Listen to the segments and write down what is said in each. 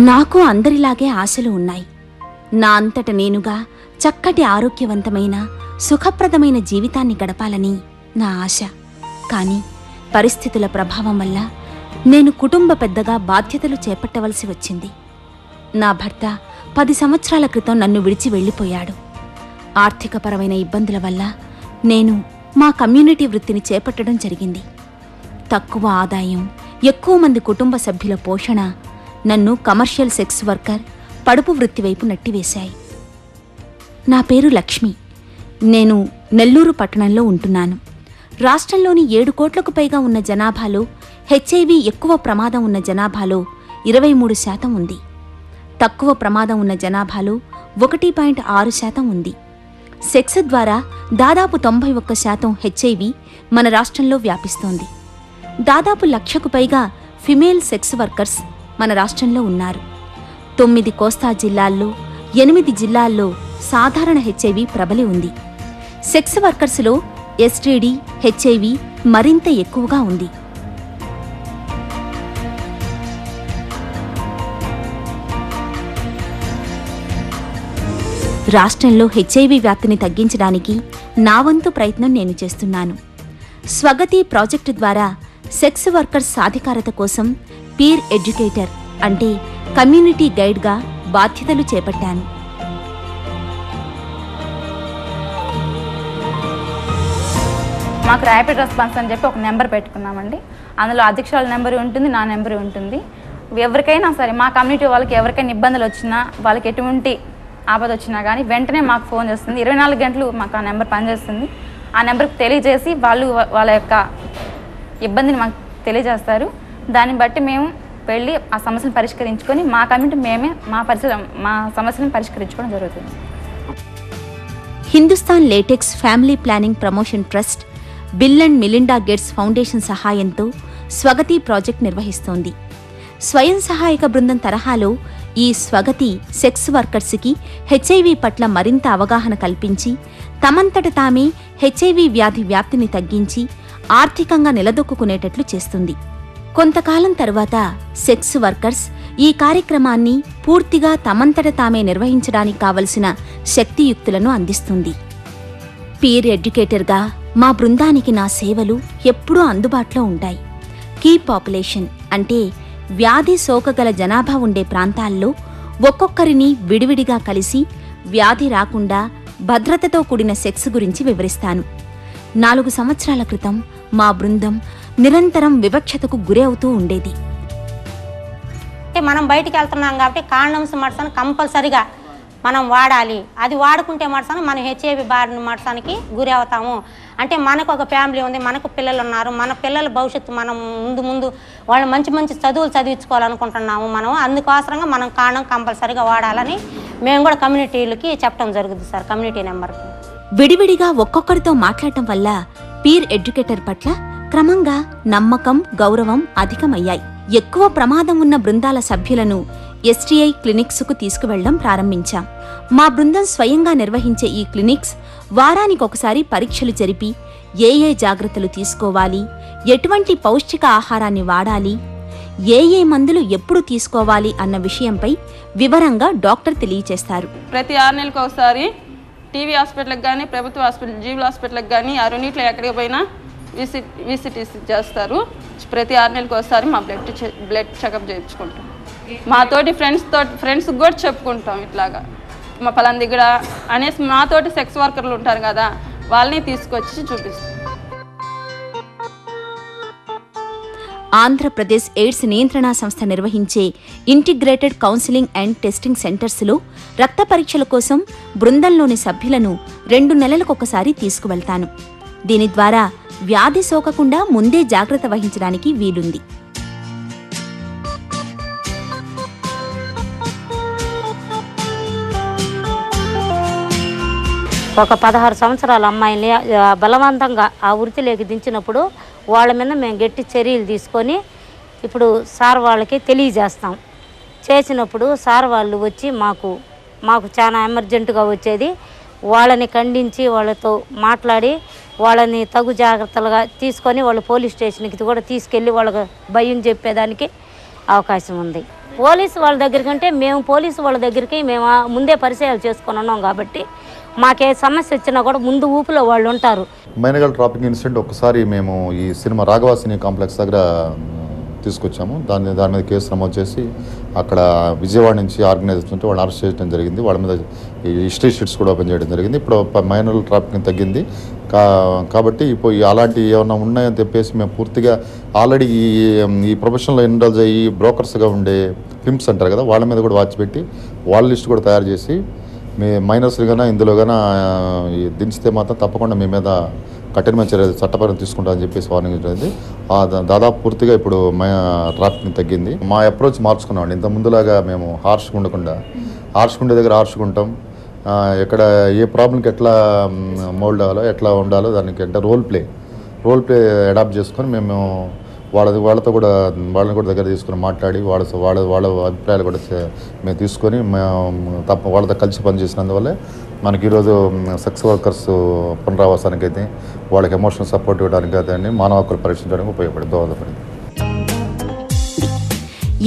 నాకు అందరిలాగే ఆశలు ఉన్నాయి. నా అంతట నేనుగా చక్కటి ఆరోగ్యవంతమైన సుఖప్రదమైన జీవితాన్ని గడపాలని నా ఆశ. కానీ పరిస్థితుల ప్రభావం వల్ల నేను కుటుంబ పెద్దగా బాధ్యతలు చేపట్టవలసి వచ్చింది. నా భర్త 10 సంవత్సరాల క్రితం నన్ను విడిచి వెళ్ళిపోయాడు. ఆర్థికపరమైన ఇబ్బందుల వల్ల నేను మా కమ్యూనిటీ వృత్తిని చేపట్టడం జరిగింది. తక్కువ ఆదాయం, ఎక్కువ మంది కుటుంబ సభ్యుల పోషణ నన్ను కమర్షియల్ సెక్స్ వర్కర్, పడుపు వృత్తి వైపు నెట్టివేశాయి. నా పేరు లక్ష్మి. నేను నెల్లూరు పట్టణంలో ఉంటున్నాను. రాష్ట్రంలోని 7 కోట్లకు పైగా ఉన్న జనాభాలో హెచ్ఐవి ఎక్కువ ప్రమాదం ఉన్న జనాభాలో 23% ఉంది. తక్కువ ప్రమాదం ఉన్న జనాభాలో 1.6% ఉంది. సెక్స్ ద్వారా దాదాపు 91% హెచ్ఐవి మన రాష్ట్రంలో వ్యాపిస్తోంది. దాదాపు 1,00,000కు పైగా ఫిమేల్ సెక్స్ వర్కర్స్ మన రాష్ట్రంలో ఉన్నారు. 9 కోస్తా జిల్లాల్లో 8 జిల్లాల్లో సాధారణ హెచ్ఐవి ప్రబలి ఉంది. సెక్స్ వర్కర్స్లో ఎస్టీడీ, హెచ్ఐవి మరింత ఎక్కువగా ఉంది. రాష్ట్రంలో హెచ్ఐవి వ్యాప్తిని తగ్గించడానికి నా వంతు ప్రయత్నం నేను చేస్తున్నాను. స్వగతి ప్రాజెక్టు ద్వారా సెక్స్ వర్కర్స్ సాధికారత కోసం పీర్ ఎడ్యుకేటర్ అంటే కమ్యూనిటీ గైడ్గా బాధ్యతలు చేపట్టాను. మాకు ర్యాపిడ్ రెస్పాన్స్ అని చెప్పి ఒక నెంబర్ పెట్టుకున్నామండి. అందులో అధ్యక్షుల నెంబర్ ఉంటుంది, నా నెంబర్ ఉంటుంది. ఎవరికైనా సరే మా కమ్యూనిటీ వాళ్ళకి ఎవరికైనా ఇబ్బందులు వచ్చినా, వాళ్ళకి ఎటువంటి ఆపద వచ్చినా కానీ వెంటనే మాకు ఫోన్ చేస్తుంది. 24 గంటలు మాకు ఆ నెంబర్ పనిచేస్తుంది. ఆ నెంబర్కి తెలియజేసి వాళ్ళు వాళ్ళ యొక్క ఇబ్బందిని మాకు తెలియజేస్తారు. దాన్ని బట్టి మేము వెళ్ళి ఆ సమస్యను పరిష్కరించుకొని మా కమ్యూనిటీ మేమే మా సమస్యలను పరిష్కరించుకోవడం జరుగుతుంది. Hindustan latex family planning promotion trust, bill and Melinda gates foundation సహాయంతో స్వగతి ప్రాజెక్ట్ నిర్వహిస్తోంది. స్వయం సహాయక బృందం తరహాలో ఈ స్వగతి సెక్స్ వర్కర్స్కి హెచ్ఐవి పట్ల మరింత అవగాహన కల్పించి తమంతట తామే హెచ్ఐవి వ్యాధి వ్యాప్తిని తగ్గించి ఆర్థికంగా నిలదొక్కునేటట్లు చేస్తుంది. కొంతకాలం తరువాత సెక్స్ వర్కర్స్ ఈ కార్యక్రమాన్ని పూర్తిగా తమంతట తామే నిర్వహించడానికి కావలసిన శక్తియుక్తులను అందిస్తుంది. పీర్ ఎడ్యుకేటర్గా మా బృందానికి నా సేవలు ఎప్పుడూ అందుబాటులో ఉంటాయి. కీ పాపులేషన్ అంటే వ్యాధి సోకగల జనాభా ఉండే ప్రాంతాల్లో ఒక్కొక్కరిని విడివిడిగా కలిసి వ్యాధి రాకుండా భద్రతతో కూడిన సెక్స్ గురించి వివరిస్తాను. 4 సంవత్సరాల క్రితం మా బృందం నిరంతరం వివక్షతకు గురి అవుతూ ఉండేది. మనం బయటికి వెళ్తున్నాం కాబట్టి కాండమ్స్ మడసాను కంపల్సరిగా మనం వాడాలి. అది వాడుకుంటే మడసాను మనం హెచ్ఐవి బారిన మడసానికి గురి అవుతాము. అంటే మనకు ఒక ఫ్యామిలీ ఉంది, మనకు పిల్లలు ఉన్నారు, మన పిల్లల భవిష్యత్తు మనం ముందు వాళ్ళు మంచి మంచి చదువులు చదివించుకోవాలనుకుంటున్నాము. మనం అందుకోసంగా మనం కాండం కంపల్సరిగా వాడాలని మేము కూడా కమ్యూనిటీలకి చెప్పడం జరుగుతుంది సార్. కమ్యూనిటీ నెంబర్కి విడివిడిగా ఒక్కొక్కరితో మాట్లాడటం వల్ల పీర్ ఎడ్యుకేటర్ పట్ల క్రమంగా నమ్మకం, గౌరవం అధికమయ్యాయి. ఎక్కువ ప్రమాదం ఉన్న బృందాల సభ్యులను ఎస్టీఐ క్లినిక్స్కు తీసుకువెళ్లడం ప్రారంభించాం. మా బృందం స్వయంగా నిర్వహించే ఈ క్లినిక్స్ వారానికొకసారి పరీక్షలు జరిపి ఏ జాగ్రత్తలు తీసుకోవాలి, ఎటువంటి పౌష్టిక ఆహారాన్ని వాడాలి, ఏ మందులు ఎప్పుడు తీసుకోవాలి అన్న విషయంపై వివరంగా డాక్టర్ తెలియచేస్తారు. ప్రతి 6 నెలలకు ఒకసారి టీవీ హాస్పిటల్కి కానీ, ప్రభుత్వ హాస్పిటల్ జీవుల హాస్పిటల్కి కానీ, ఆ రెండిట్లో ఎక్కడికి పోయినా విసిటీస్ చేస్తారు. ప్రతి 6 నెలలకు ఒకసారి మా బ్లడ్ చెకప్ చేయించుకుంటాం. మాతోటి ఫ్రెండ్స్కి కూడా చెప్పుకుంటాం ఇట్లాగా మా పలానా దగ్గర అనేసి. మాతోటి సెక్స్ వర్కర్లు ఉంటారు కదా, వాళ్ళని తీసుకొచ్చి చూపిస్తాం. ఆంధ్రప్రదేశ్ ఎయిడ్స్ నియంత్రణ సంస్థ నిర్వహించే ఇంటిగ్రేటెడ్ కౌన్సిలింగ్ అండ్ టెస్టింగ్ సెంటర్స్లో రక్త పరీక్షల కోసం బృందంలోని సభ్యులను 2 నెలలకొకసారి తీసుకువెళ్తాను. దీని ద్వారా వ్యాధి సోకకుండా ముందే జాగ్రత్త వహించడానికి వీలుంది. ఒక 16 సంవత్సరాల అమ్మాయిని బలవంతంగా ఆ వృత్తిలోకి దించినప్పుడు వాళ్ళ మీద మేము గట్టి చర్యలు తీసుకొని ఇప్పుడు సార్ వాళ్ళకి తెలియజేస్తాం. చేసినప్పుడు సార్ వాళ్ళు వచ్చి మాకు చాలా ఎమర్జెంటుగా వచ్చేది. వాళ్ళని ఖండించి వాళ్ళతో మాట్లాడి వాళ్ళని తగు జాగ్రత్తలుగా తీసుకొని వాళ్ళు పోలీస్ స్టేషన్కి కూడా తీసుకెళ్ళి వాళ్ళకి భయం చెప్పేదానికి అవకాశం ఉంది. పోలీసు వాళ్ళ దగ్గరికి అంటే మేము పోలీసు వాళ్ళ దగ్గరికి మేము ముందే పరిచయాలు చేసుకొని ఉన్నాం కాబట్టి మాకే సమస్య వచ్చినా కూడా ముందు ఊపులో వాళ్ళు ఉంటారు. మైనగల్ ట్రాఫిక్ ఇన్సిడెంట్ ఒకసారి మేము ఈ సినిమా రాఘవ సినీ కాంప్లెక్స్ దగ్గర తీసుకొచ్చాము. దాని మీద కేసు నమోదు చేసి అక్కడ విజయవాడ నుంచి ఆర్గనైజర్స్ ఉంటే వాళ్ళని అరెస్ట్ చేయడం జరిగింది. వాళ్ళ మీద హిస్టరీ షీట్స్ కూడా ఓపెన్ చేయడం జరిగింది. ఇప్పుడు మైనర్ ట్రాఫికింగ్ తగ్గింది కాబట్టి ఇప్పుడు అలాంటి ఏమైనా ఉన్నాయని చెప్పేసి మేము పూర్తిగా ఆల్రెడీ ఈ ప్రొఫెషన్లో ఇన్వాల్వ్ అయ్యి బ్రోకర్స్గా ఉండే ఫిమ్స్ అంటారు కదా, వాళ్ళ మీద కూడా వాచ్ పెట్టి వాళ్ళ లిస్ట్ కూడా తయారు చేసి మీ మైనర్స్ గానా ఇందులో గానా దించితే మాత్రం తప్పకుండా మీ మీద కఠినమైన చర్యలు చట్టపరంగా తీసుకుంటామని చెప్పేసి వార్నింగ్ జరిగింది. దాదాపు పూర్తిగా ఇప్పుడు ట్రాఫిక్ తగ్గింది. మా అప్రోచ్ మార్చుకున్నామండి. ఇంత ముందులాగా మేము హార్ష్గా ఉండకుండా హార్ష్గా దగ్గర హార్ష్గా ఉంటాం. ఎక్కడ ఏ ప్రాబ్లంకి ఎట్లా మోల్డ్ అవ్వాలో ఎట్లా ఉండాలో దానికి అంటే రోల్ ప్లే అడాప్ట్ చేసుకొని మేము వాళ్ళతో కూడా వాళ్ళని కూడా దగ్గర తీసుకుని మాట్లాడి వాళ్ళ అభిప్రాయాలు కూడా మేము తీసుకొని వాళ్ళతో కలిసి పనిచేసినందువల్లే మనకి ఈరోజు సెక్స్ వర్కర్స్ పునరావాసానికి అయితే వాళ్ళకి ఎమోషనల్ సపోర్ట్ ఇవ్వడానికి అయితే మానవ హక్కులు పరీక్షించడానికి దోహదపడింది.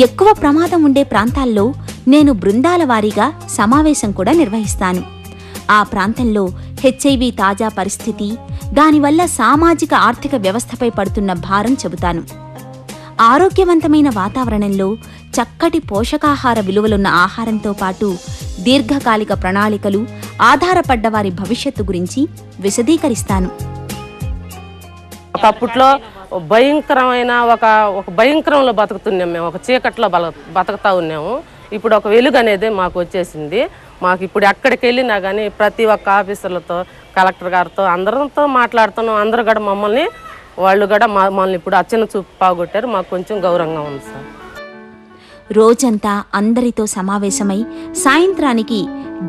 ఎక్కువ ప్రమాదం ఉండే ప్రాంతాల్లో నేను బృందాల వారీగా సమావేశం కూడా నిర్వహిస్తాను. ఆ ప్రాంతంలో హెచ్ఐవి తాజా పరిస్థితి, దానివల్ల సామాజిక ఆర్థిక వ్యవస్థపై పడుతున్న భారం చెబుతాను. ఆరోగ్యవంతమైన వాతావరణంలో చక్కటి పోషకాహార విలువలున్న ఆహారంతో పాటు దీర్ఘకాలిక ప్రణాళికలు ఆధారపడ్డ వారి భవిష్యత్తు గురించి విశదీకరిస్తాను. ఒకప్పట్లో భయంకరమైన ఒక భయంకరంలో బతుకుతున్నాం మేము, ఒక చీకట్లో బతుకుతా ఉన్నాము. ఇప్పుడు ఒక వెలుగు అనేది మాకు వచ్చేసింది. మాకు ఇప్పుడు ఎక్కడికి వెళ్ళినా కానీ ప్రతి ఒక్క ఆఫీసర్లతో కలెక్టర్ గారితో అందరితో మాట్లాడుతున్నాం. అందరూ కూడా వాళ్ళు కూడా మమ్మల్ని ఇప్పుడు అచ్చిన చూపు పాగొట్టారు. మాకు కొంచెం గౌరవంగా ఉంది సార్. రోజంతా అందరితో సమావేశమై సాయంత్రానికి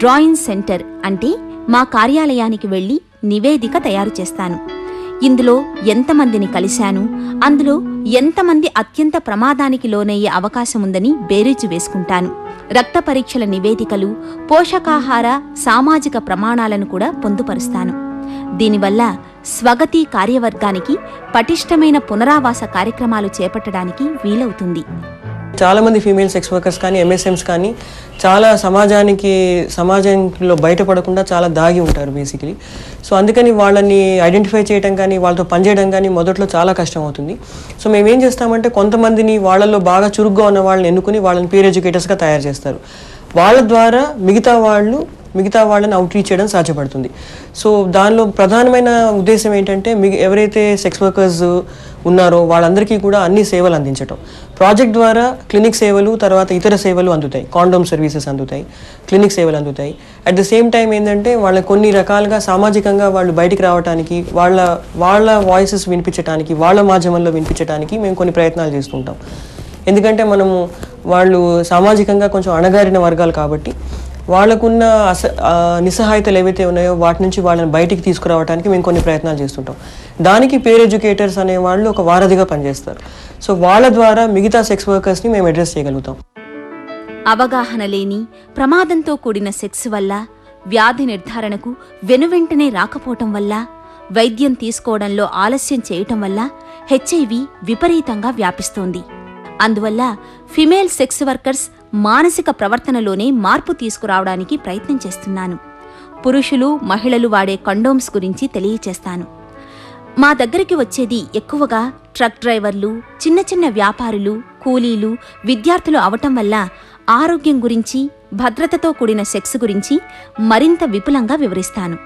డ్రాయింగ్ సెంటర్ అంటే మా కార్యాలయానికి వెళ్లి నివేదిక తయారు చేస్తాను. ఇందులో ఎంతమందిని కలిశాను, అందులో ఎంతమంది అత్యంత ప్రమాదానికి లోనయ్యే అవకాశం ఉందని బేరీజు వేసుకుంటాను. రక్త పరీక్షల నివేదికలు, పోషకాహార సామాజిక ప్రమాణాలను కూడా పొందుపరుస్తాను. దీనివల్ల స్వగతి కార్యవర్గానికి పటిష్టమైన పునరావాస కార్యక్రమాలు చేపట్టడానికి వీలవుతుంది. చాలామంది ఫీమేల్ సెక్స్ వర్కర్స్ కానీ ఎంఎస్ఎంస్ కానీ చాలా సమాజంలో బయటపడకుండా చాలా దాగి ఉంటారు బేసికలీ. సో అందుకని వాళ్ళని ఐడెంటిఫై చేయడం కానీ వాళ్ళతో పనిచేయడం కానీ మొదట్లో చాలా కష్టం అవుతుంది. సో మేమేం చేస్తామంటే కొంతమందిని వాళ్ళల్లో బాగా చురుగ్గా ఉన్న వాళ్ళని ఎన్నుకుని వాళ్ళని పీర్ ఎడ్యుకేటర్స్గా తయారు చేస్తారు. వాళ్ళ ద్వారా మిగతా వాళ్ళని అవుట్రీచ్ చేయడం సాధ్యపడుతుంది. సో దానిలో ప్రధానమైన ఉద్దేశం ఏంటంటే ఎవరైతే సెక్స్ వర్కర్స్ ఉన్నారో వాళ్ళందరికీ కూడా అన్ని సేవలు అందించడం. ప్రాజెక్ట్ ద్వారా క్లినిక్ సేవలు, తర్వాత ఇతర సేవలు అందుతాయి. కాండోమ్ సర్వీసెస్ అందుతాయి, క్లినిక్ సేవలు అందుతాయి. అట్ ద సేమ్ టైం ఏంటంటే వాళ్ళ కొన్ని రకాలుగా సామాజికంగా వాళ్ళు బయటికి రావడానికి, వాళ్ళ వాయిసెస్ వినిపించడానికి, వాళ్ళ మాధ్యమంలో వినిపించడానికి మేము కొన్ని ప్రయత్నాలు చేస్తుంటాం. ఎందుకంటే వాళ్ళు సామాజికంగా కొంచెం అణగారిన వర్గాలు కాబట్టి వాళ్ళకున్న నిస్సహాయతలు ఏవైతే ఉన్నాయో వాటి నుంచి వాళ్ళని బయటికి తీసుకురావడానికి మేము కొన్ని ప్రయత్నాలు చేస్తుంటాం. దానికి పేర్ ఎడ్యుకేటర్స్ అనే వాళ్ళు ఒక వారధిగా పనిచేస్తారు. సో వాళ్ళ ద్వారా మిగతా సెక్స్ వర్కర్స్ని మేము అడ్రస్ చేయగలుగుతాం. అవగాహన లేని ప్రమాదంతో కూడిన సెక్స్ వల్ల, వ్యాధి నిర్ధారణకు వెనువెంటనే రాకపోవటం వల్ల, వైద్యం తీసుకోవడంలో ఆలస్యం చేయటం వల్ల హెచ్ఐవి విపరీతంగా వ్యాపిస్తోంది. అందువల్ల ఫిమేల్ సెక్స్ వర్కర్స్ మానసిక ప్రవర్తనలోనే మార్పు తీసుకురావడానికి ప్రయత్నం చేస్తున్నాను. పురుషులు, మహిళలు వాడే కండోమ్స్ గురించి తెలియచేస్తాను. మా దగ్గరికి వచ్చేది ఎక్కువగా ట్రక్ డ్రైవర్లు, చిన్న చిన్న వ్యాపారులు, కూలీలు, విద్యార్థులు అవటం వల్ల ఆరోగ్యం గురించి, భద్రతతో కూడిన సెక్స్ గురించి మరింత విపులంగా వివరిస్తాను.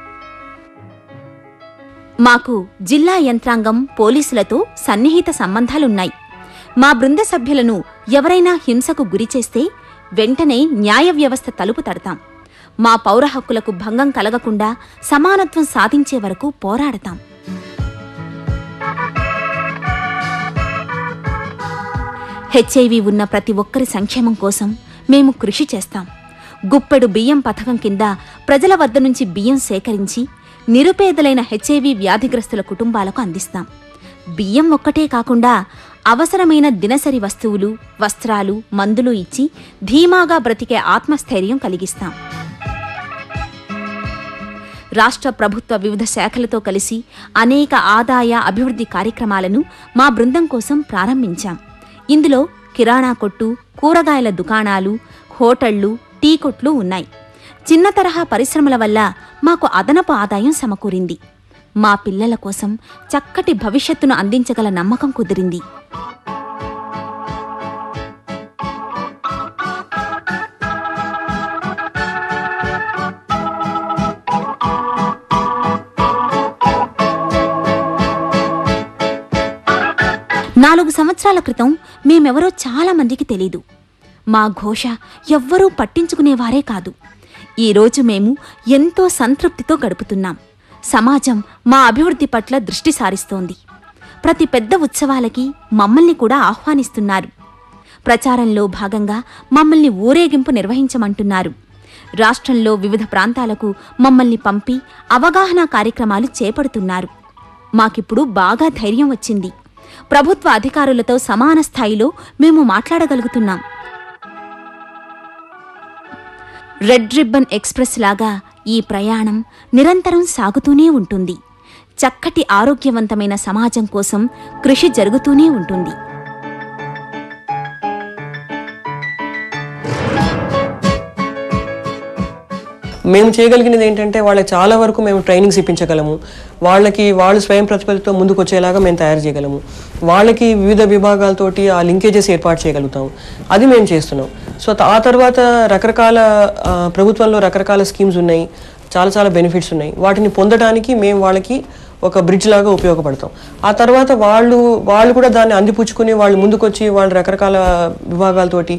మాకు జిల్లా యంత్రాంగం, పోలీసులతో సన్నిహిత సంబంధాలున్నాయి. మా బృంద సభ్యులను ఎవరైనా హింసకు గురిచేస్తే వెంటనే న్యాయ వ్యవస్థ తలుపు తడతాం. మా పౌర హక్కులకు భంగం కలగకుండా సమానత్వం సాధించే వరకు పోరాడతాం. హెచ్ఐవి ఉన్న ప్రతి ఒక్కరి సంక్షేమం కోసం మేము కృషి చేస్తాం. గుప్పెడు బియ్యం పథకం కింద ప్రజల వద్ద నుంచి బియ్యం సేకరించి నిరుపేదలైన హెచ్ఐవి వ్యాధిగ్రస్తుల కుటుంబాలకు అందిస్తాం. బియ్యం ఒక్కటే కాకుండా అవసరమైన దినసరి వస్తువులు, వస్త్రాలు, మందులు ఇచ్చి ధీమాగా బ్రతికే ఆత్మస్థైర్యం కలిగిస్తాం. రాష్ట్ర ప్రభుత్వ వివిధ శాఖలతో కలిసి అనేక ఆదాయ, అభివృద్ధి కార్యక్రమాలను మా బృందం కోసం ప్రారంభించాం. ఇందులో కిరాణా కొట్టు, కూరగాయల దుకాణాలు, హోటళ్లు, టీ కొట్లు ఉన్నాయి. చిన్న తరహా పరిశ్రమల వల్ల మాకు అదనపు ఆదాయం సమకూరింది. మా పిల్లల కోసం చక్కటి భవిష్యత్తును అందించగల నమ్మకం కుదిరింది. నాలుగు సంవత్సరాల క్రితం మేమెవరో చాలా మందికి తెలీదు. మా ఘోష ఎవ్వరూ పట్టించుకునేవారే కాదు. ఈరోజు మేము ఎంతో సంతృప్తితో గడుపుతున్నాం. సమాజం మా అభివృద్ధి పట్ల దృష్టి సారిస్తోంది. ప్రతి పెద్ద ఉత్సవాలకి మమ్మల్ని కూడా ఆహ్వానిస్తున్నారు. ప్రచారంలో భాగంగా మమ్మల్ని ఊరేగింపు నిర్వహించమంటున్నారు. రాష్ట్రంలో వివిధ ప్రాంతాలకు మమ్మల్ని పంపి అవగాహన కార్యక్రమాలు చేపడుతున్నారు. మాకిప్పుడు బాగా ధైర్యం వచ్చింది. ప్రభుత్వ అధికారులతో సమాన స్థాయిలో మేము మాట్లాడగలుగుతున్నాం. రెడ్ రిబ్బన్ ఎక్స్ప్రెస్ లాగా ఈ ప్రయాణం నిరంతరం సాగుతూనే ఉంటుంది. చక్కటి ఆరోగ్యవంతమైన సమాజం కోసం కృషి జరుగుతూనే ఉంటుంది. మేము చేయగలిగినది ఏంటంటే వాళ్ళకి చాలా వరకు మేము ట్రైనింగ్స్ ఇప్పించగలము. వాళ్ళు స్వయం ప్రతిపత్తితో ముందుకు వచ్చేలాగా మేము తయారు చేయగలము. వాళ్ళకి వివిధ విభాగాలతోటి ఆ లింకేజెస్ ఏర్పాటు చేయగలుగుతాము. అది మేము చేస్తున్నాం. సో ఆ తర్వాత రకరకాల ప్రభుత్వంలో రకరకాల స్కీమ్స్ ఉన్నాయి, చాలా బెనిఫిట్స్ ఉన్నాయి. వాటిని పొందడానికి మేము వాళ్ళకి ఒక బ్రిడ్జ్ లాగా ఉపయోగపడతాం. ఆ తర్వాత వాళ్ళు కూడా దాన్ని అందిపుచ్చుకుని వాళ్ళు ముందుకొచ్చి వాళ్ళు రకరకాల విభాగాలతోటి,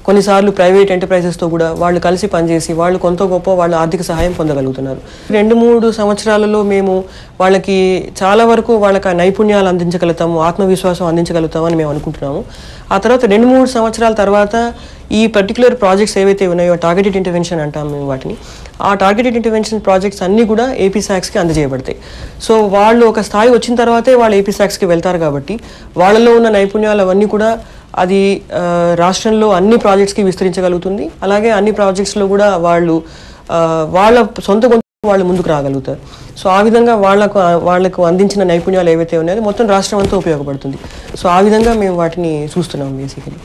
కొన్నిసార్లు ప్రైవేట్ ఎంటర్ప్రైజెస్తో కూడా వాళ్ళు కలిసి పనిచేసి వాళ్ళు కొంత గొప్ప వాళ్ళు ఆర్థిక సహాయం పొందగలుగుతున్నారు. 2-3 సంవత్సరాలలో మేము వాళ్ళకి చాలా వరకు వాళ్ళకి నైపుణ్యాలు అందించగలుగుతాము, ఆత్మవిశ్వాసం అందించగలుగుతాము అని మేము అనుకుంటున్నాము. ఆ తర్వాత 2-3 సంవత్సరాల తర్వాత ఈ పర్టికులర్ ప్రాజెక్ట్స్ ఏవైతే ఉన్నాయో టార్గెటెడ్ ఇంటర్వెన్షన్ అంటాం మేము వాటిని. ఆ టార్గెటెడ్ ఇంటర్వెన్షన్ ప్రాజెక్ట్స్ అన్నీ కూడా ఏపీ శాక్స్కి అందజేయబడతాయి. సో వాళ్ళు ఒక స్థాయి వచ్చిన తర్వాతే వాళ్ళు ఏపీ శాక్స్కి వెళ్తారు కాబట్టి వాళ్ళలో ఉన్న నైపుణ్యాలు అవన్నీ కూడా అది రాష్ట్రంలో అన్ని ప్రాజెక్ట్స్కి విస్తరించగలుగుతుంది. అలాగే అన్ని ప్రాజెక్ట్స్లో కూడా వాళ్ళ సొంత వాళ్ళు ముందుకు రాగలుగుతారు. సో ఆ విధంగా వాళ్లకు అందించిన నైపుణ్యాలు ఏవైతే ఉన్నాయో మొత్తం రాష్ట్రం అంతా ఉపయోగపడుతుంది. సో ఆ విధంగా మేము వాటిని చూస్తున్నాం బేసికలీ.